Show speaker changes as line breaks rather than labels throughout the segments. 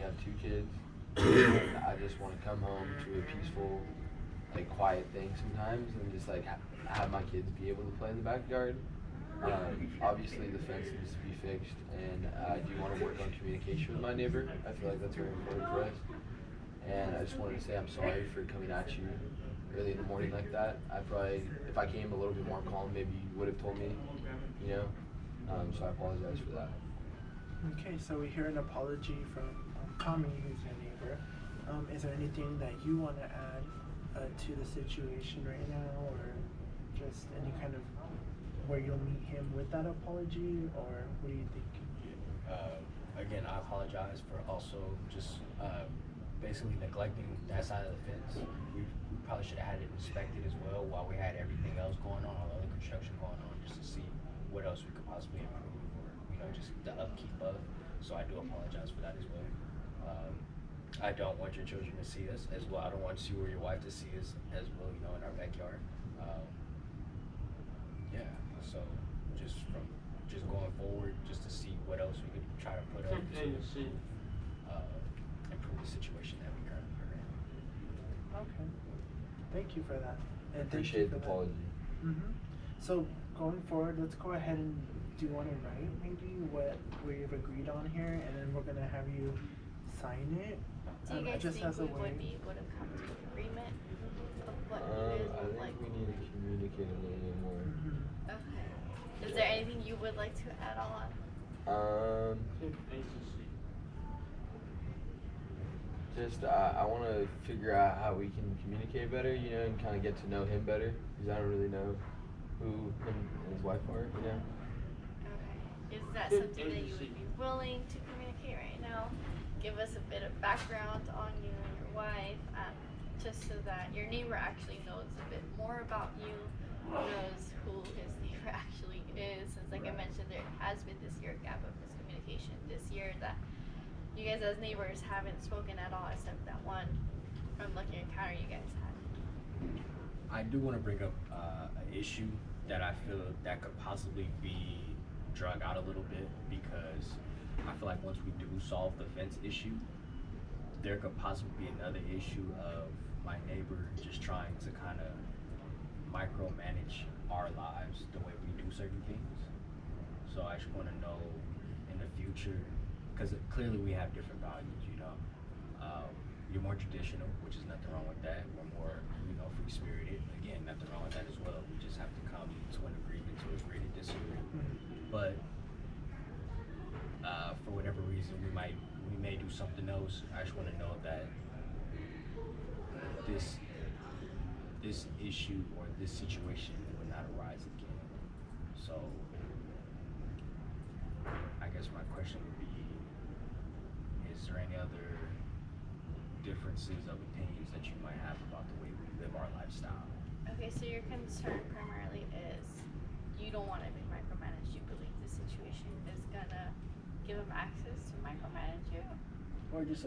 have two kids. And I just want to come home to a peaceful, like quiet thing sometimes, and just like have my kids be able to play in the backyard. Obviously, the fence needs to be fixed, and I do want to work on communication with my neighbor. I feel like that's very important for us. And I just wanted to say I'm sorry for coming at you early in the morning like that. I probably, if I came a little bit more calm, maybe you would have told me, you know. So I apologize for that.
Okay, so we hear an apology from Tommy, who's your neighbor. Is there anything that you want to add to the situation right now, or just any kind of where you'll meet him with that apology, or what do you think?
Again, I apologize for also just basically neglecting that side of the fence. We probably should have had it inspected as well while we had everything else going on, all the other construction going on, just to see what else we could possibly improve or, you know, just the upkeep of. So I do apologize for that as well. I don't want your children to see us as well. I don't want you or your wife to see us as well, you know, in our backyard. Yeah, so just going forward, just to see what else we could try to put up to improve the situation that we currently are in.
Okay, thank you for that. And
Appreciate the apology.
So going forward, let's go ahead and do you want to write maybe what we've agreed on here, and then we're gonna have you sign it.
Do you guys
just
think
as a
we
way.
would be able to come to an agreement of what you
I
guys would
think
like?
we need to communicate a little bit more.
Okay. Is there anything you would like to add on?
Just I want to figure out how we can communicate better, you know, and kind of get to know him better, because I don't really know who him and his wife are, you know.
Okay. Is that something that you would be willing to communicate right now? Give us a bit of background on you and your wife, just so that your neighbor actually knows a bit more about you, knows who his neighbor actually is. Since, like I mentioned, there has been this year gap of miscommunication this year that you guys as neighbors haven't spoken at all, except that one unlucky encounter you guys had.
I do want to bring up an issue that I feel that could possibly be drug out a little bit, because I feel like once we do solve the fence issue, there could possibly be another issue of my neighbor just trying to kind of micromanage our lives the way we do certain things. So I just want to know in the future, because clearly we have different values, you know. You're more traditional, which is nothing wrong with that. We're more, you know, free-spirited. Again, nothing wrong with that as well. We just have to come to an agreement to agree to disagree. But for whatever reason, we may do something else. I just want to know that this issue or this situation will not arise again. So I guess my question would be, is there any other differences of opinions that you might have about the way we live our lifestyle?
Okay, so your concern primarily is you don't want to be micromanaged. You believe the situation is gonna give him access to micromanage you?
Or just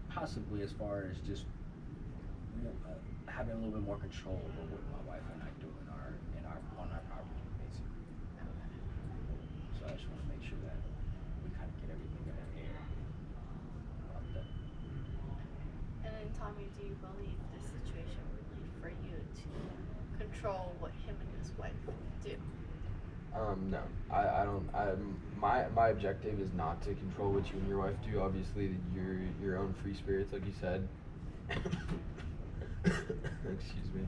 possibly as far as just having a little bit more control over what my wife and I do on our property, basically. So I just want to make sure that we kind of get everything in the air about that.
And then Tommy, do you believe this situation would lead for you to control what him and his wife do?
No, I don't. My objective is not to control what you and your wife do. Obviously, you're your own free spirits, like you said. Excuse me.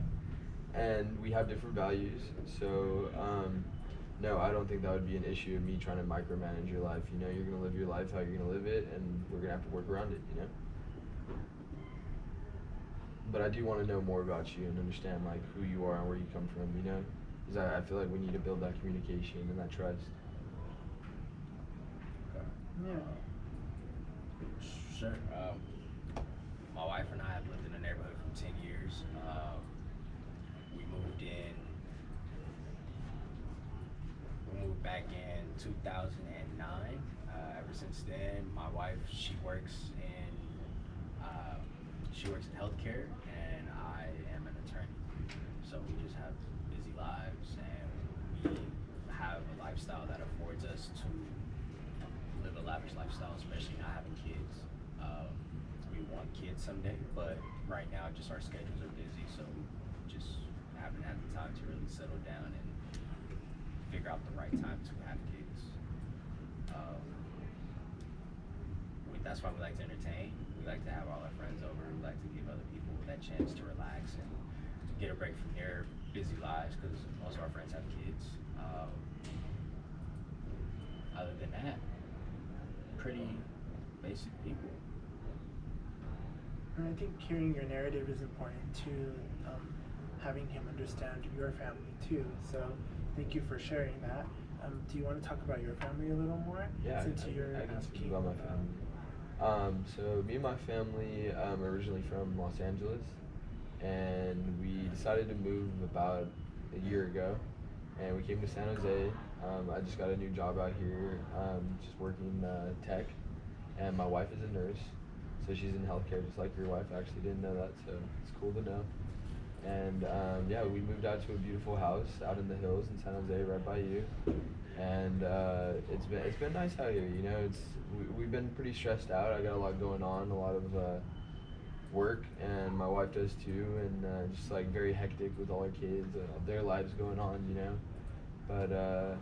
And we have different values, so no, I don't think that would be an issue of me trying to micromanage your life. You know, you're gonna live your life how you're gonna live it, and we're gonna have to work around it. You know. But I do want to know more about you and understand like who you are and where you come from. You know, because I feel like we need to build that communication and that trust.
Yeah.
Sure. My wife and I have lived in the neighborhood for 10 years. We moved back in 2009. Ever since then, my wife, she works in healthcare, and I am an attorney. So we just have busy lives, and we have a lifestyle that affords us to live a lavish lifestyle, especially not having kids. We want kids someday, but right now just our schedules are busy, so we just haven't had the time to really settle down and figure out the right time to have kids. That's why we like to entertain. We like to have all our friends over. We like to give other people that chance to relax and get a break from their busy lives, because most of our friends have kids. Other than that, pretty basic people.
And I think hearing your narrative is important to having him understand your family too. So thank you for sharing that. Do you want to talk about your family a little more?
Yeah,
Since you're
I can speak
asking
about my family. So me and my family are originally from Los Angeles, and we decided to move about a year ago, and we came to San Jose. I just got a new job out here, just working tech, and my wife is a nurse, so she's in healthcare just like your wife. I actually didn't know that, so it's cool to know. And yeah, we moved out to a beautiful house out in the hills in San Jose, right by you. And it's been nice out here. You know, we've been pretty stressed out. I got a lot going on, a lot of work, and my wife does too, and just like very hectic with all our kids, their lives going on. You know, but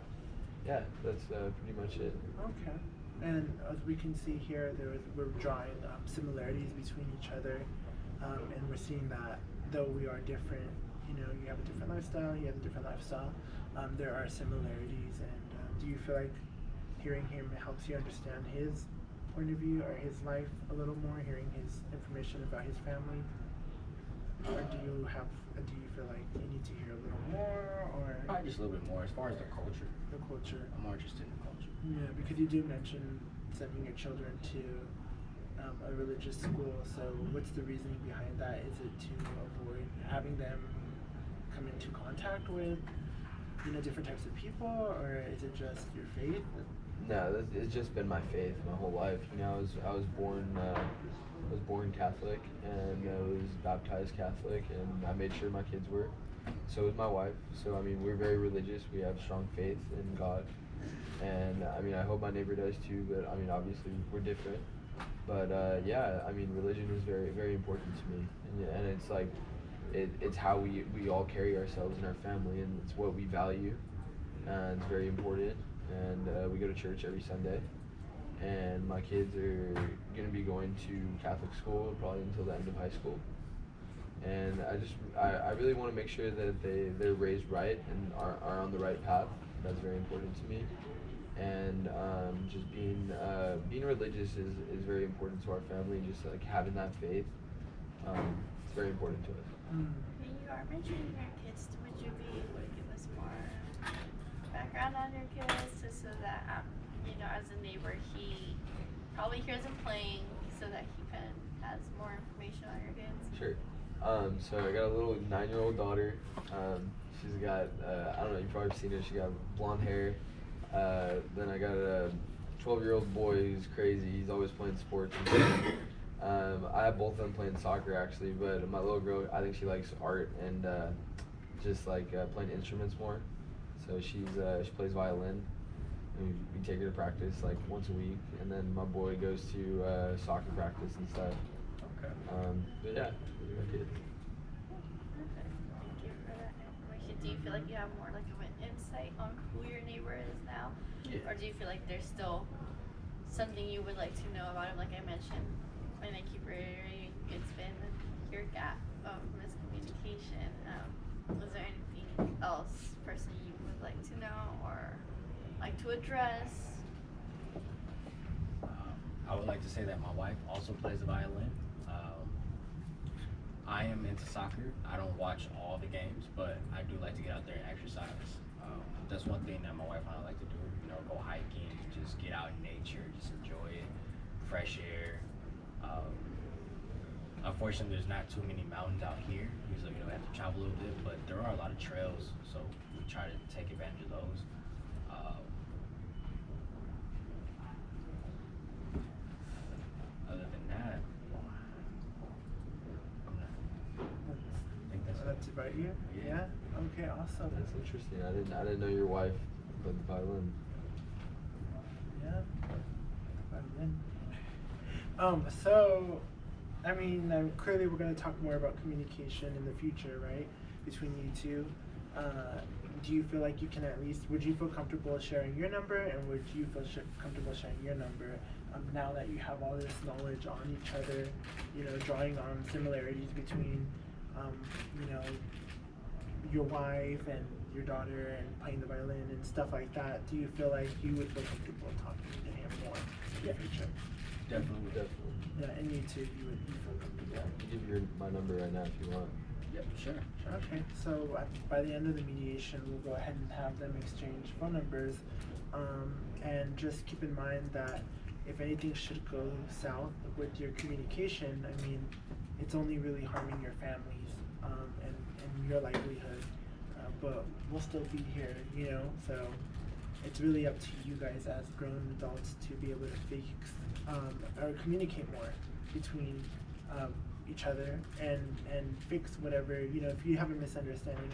yeah, that's pretty much it.
Okay. And as we can see here, we're drawing similarities between each other, and we're seeing that though we are different, you know, you have a different lifestyle, you have a different lifestyle, there are similarities. And do you feel like hearing him helps you understand his point of view or his life a little more, hearing his information about his family? Or do you feel like you need to hear a little more, or
Probably just a little bit more as far as the culture.
the culture?
I'm more interested in the culture.
Yeah, because you did mention sending your children to a religious school. So what's the reasoning behind that? Is it to avoid having them come into contact with, you know, different types of people, or is it just your faith?
No, it's just been my faith my whole life. You know, I was born Catholic, and I was baptized Catholic, and I made sure my kids were. So was my wife. So I mean, we're very religious. We have strong faith in God, and I mean, I hope my neighbor does too. But I mean, obviously, we're different. But yeah, I mean, religion is very, very important to me, and it's like, it's how we all carry ourselves in our family, and it's what we value, and it's very important. And we go to church every Sunday, and my kids are gonna be going to Catholic school probably until the end of high school. And I really want to make sure that they're raised right and are on the right path. That's very important to me. And just being religious is very important to our family. Just like having that faith, it's very important to us.
Mm.
And you are mentioning your kids. Would you be able to give us more background on your kids, just so that you know, as a neighbor, he probably hears them playing, so that he kind of has more information on your kids?
Sure. So I got a little 9-year-old daughter. She's got I don't know, you've probably seen her. She got blonde hair. Then I got a 12-year-old boy who's crazy. He's always playing sports. I have both of them playing soccer actually, but my little girl, I think she likes art and just like playing instruments more. So she plays violin. And we take her to practice like once a week, and then my boy goes to soccer practice and stuff.
Okay.
But yeah, those are my kids.
Perfect. Thank you for that information. Do you feel like you have more like of an insight on who your neighbor is now?
Yeah.
Or do you feel like there's still something you would like to know about him? Like I mentioned, and I keep reiterating, it's been your gap of miscommunication. Was there anything else personally you would like to know or like to address?
I would like to say that my wife also plays the violin. I am into soccer. I don't watch all the games, but I do like to get out there and exercise. That's one thing that my wife and I like to do. You know, go hiking, just get out in nature, just enjoy it, fresh air. Unfortunately, there's not too many mountains out here. Usually, we have to travel a little bit, but there are a lot of trails, so we try to take advantage of those. Other than that, I think that's
That's about you?
Yeah.
Okay, awesome.
That's interesting. I didn't know your wife played the violin.
Yeah. Violin. So, I mean, clearly we're going to talk more about communication in the future, right? Between you two. Do you feel like you can at least, would you feel comfortable sharing your number, and would you feel comfortable sharing your number now that you have all this knowledge on each other, you know, drawing on similarities between, you know, your wife and your daughter and playing the violin and stuff like that? Do you feel like you would feel comfortable talking to him more in the future?
Definitely.
Definitely.
Yeah, and you too, you would feel comfortable.
Yeah, I can give you my number right now if you want.
Yep, sure.
Okay, so by the end of the mediation, we'll go ahead and have them exchange phone numbers. And just keep in mind that if anything should go south with your communication, I mean, it's only really harming your families and your livelihood. But we'll still be here, you know, so it's really up to you guys as grown adults to be able to fix or communicate more between each other and fix whatever, you know, if you have a misunderstanding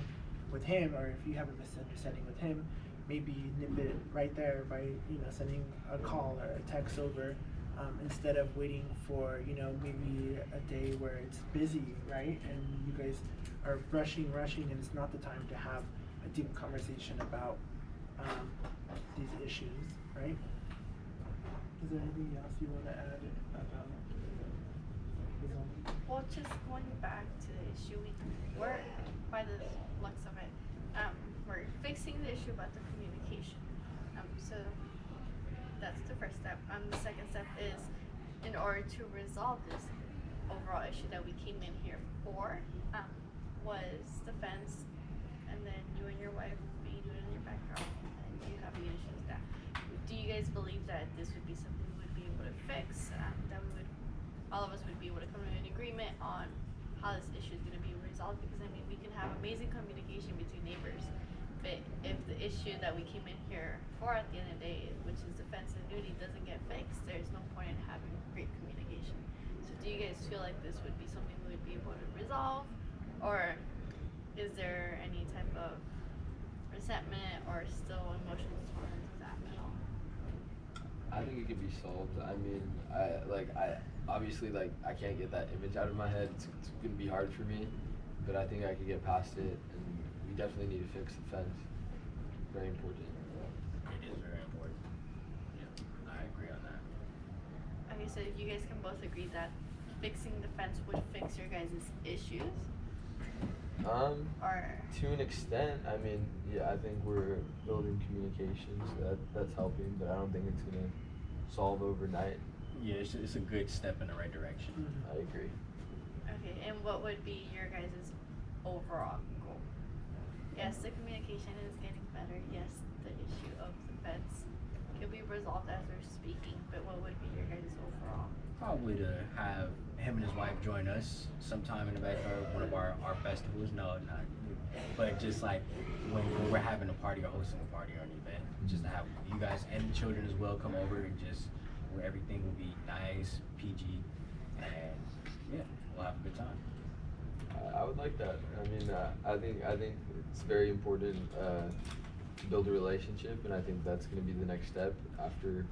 with him, or if you have a misunderstanding with him, maybe nip it right there by, you know, sending a call or a text over, instead of waiting for, you know, maybe a day where it's busy, right? And you guys are rushing, and it's not the time to have a deep conversation about these issues, right? Is there anything else you want to add about this one?
Well, just going back to the issue, we're, by the looks of it, we're fixing the issue about the communication. So that's the first step. The second step is, in order to resolve this overall issue that we came in here for, was the fence, and then you and your wife being doing it in your backyard, and you having issues with that. Do you guys believe that this would be something we would be able to fix? That we would, all of us would be able to come to an agreement on how this issue is going to be resolved? Because I mean, we can have amazing communication between neighbors, but if the issue that we came in here for at the end of the day, which is the fence and nudity, doesn't get fixed, there's no point in having great communication. So do you guys feel like this would be something we would be able to resolve? Or is there any type of resentment or still emotions towards that at all?
I think it could be solved. I mean, I obviously, like, I can't get that image out of my head. It's gonna be hard for me, but I think I could get past it, and we definitely need to fix the fence. Very important.
It is very important. Yeah, I agree on that.
Okay, so you guys can both agree that fixing the fence would fix your guys' issues? Or
To an extent, I mean, yeah, I think we're building communication, so that's helping, but I don't think it's gonna solve overnight.
Yeah, it's a good step in the right direction.
I agree.
okay, and what would be your guys' overall goal? Yes, the communication is getting better. Yes, the issue of the fence can be resolved as we're speaking, but what would be your guys' overall?
Probably to have him and his wife join us sometime in the backyard of one of our festivals. No, not. But just like when we're having a party or hosting a party or an event, just to have you guys and the children as well come over, and just where everything will be nice, PG, and yeah, we'll have a good time.
I would like that. I mean, I think it's very important to build a relationship, and I think that's going to be the next step after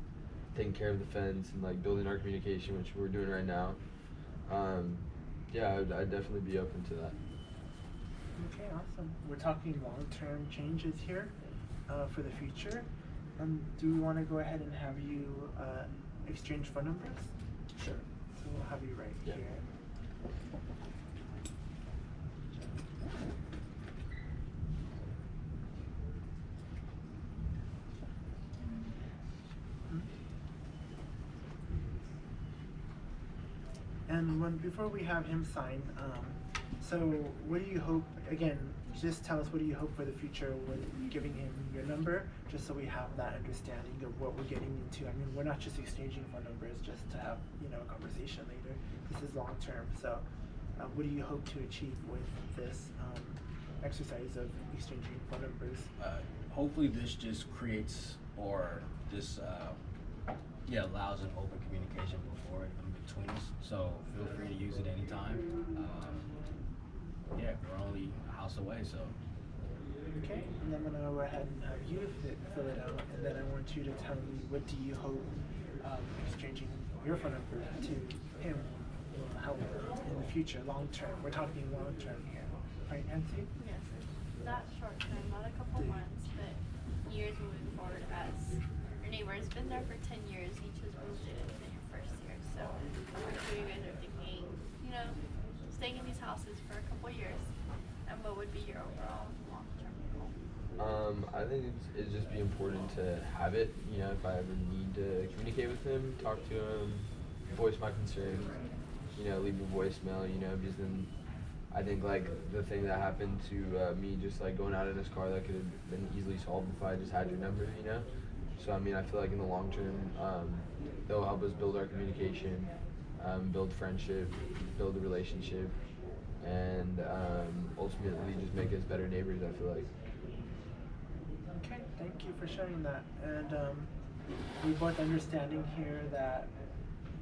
taking care of the fence and like building our communication, which we're doing right now. Yeah, I'd definitely be open to that.
Okay, awesome. We're talking long-term changes here for the future. Do we want to go ahead and have you exchange phone numbers?
Sure.
So we'll have you right
Yeah.
here. And before we have him sign, so what do you hope, again, just tell us what do you hope for the future with giving him your number, just so we have that understanding of what we're getting into. I mean, we're not just exchanging phone numbers just to have, you know, a conversation later. This is long term. So what do you hope to achieve with this exercise of exchanging phone numbers?
Hopefully this just creates, or this allows an open communication before in between us. So feel free to use it anytime. Yeah, we're only a house away, so.
Okay, and I'm gonna go ahead and have you fill it out, and then I want you to tell me what do you hope exchanging your phone number to him will help in the future, long term. We're talking long term here, right, Nancy?
Yes, not short term, not a couple months, but years moving forward as your neighbor has been there for 10 years, each has moved in, it's been your first year. So I'm sure you guys are thinking, staying in these houses for a couple years. And what would be your overall long-term goal?
I think it'd just be important to have it. If I ever need to communicate with him, talk to him, voice my concerns, leave a voicemail, because then I think like the thing that happened to me just like going out in his car, that could have been easily solved if I just had your number, So I mean, I feel like in the long term, they'll help us build our communication, build friendship, build a relationship, and ultimately just make us better neighbors, I feel like.
Okay, thank you for sharing that. And we're both understanding here that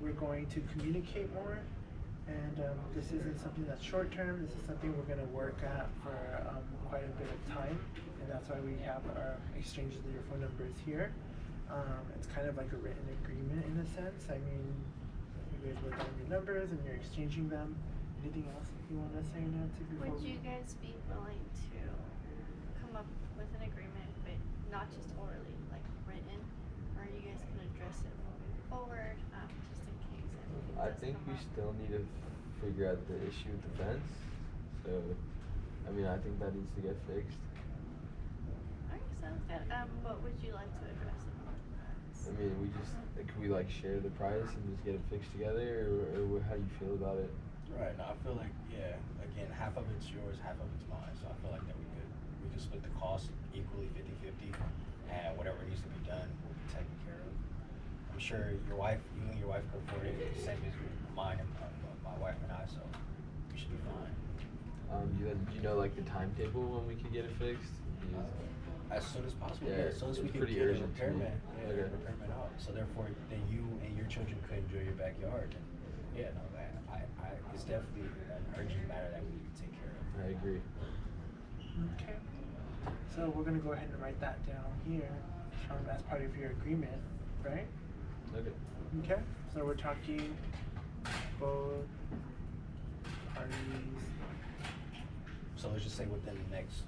we're going to communicate more. And this isn't something that's short term. This is something we're going to work at for quite a bit of time. And that's why we have our exchanges of your phone numbers here. It's kind of like a written agreement in a sense. I mean, you guys wrote down your numbers and you're exchanging them. Anything else you want to say, Nancy?
Would you guys be willing to come up with an agreement, but not just orally, like written, or you guys can address it moving forward, just in case anything
I
does
think
come
we
up?
still need to figure out the issue with the fence. So, I mean, I think that needs to get fixed.
Alright, sounds good. What would you like to address about the fence?
I mean, can we like share the price and just get it fixed together, or how do you feel about it?
Right. No, I feel like again, half of it's yours, half of it's mine. So I feel like that we could split the cost equally 50-50, and whatever needs to be done will be taken care of. I'm sure you and your wife could afford it, the same as mine and my wife and I. So we should be fine.
Do you know like the timetable when we could get it fixed?
As soon as possible.
Yeah,
As soon as we
it's
can
pretty
get a
urgent to me.
repairman,
Okay.
repairman out. So therefore, then you and your children could enjoy your backyard. And it's definitely an urgent matter that we need to take care of.
I agree.
Okay. So we're going to go ahead and write that down here as part of your agreement, right?
Okay.
Okay. So we're talking both parties.
So let's just say within the next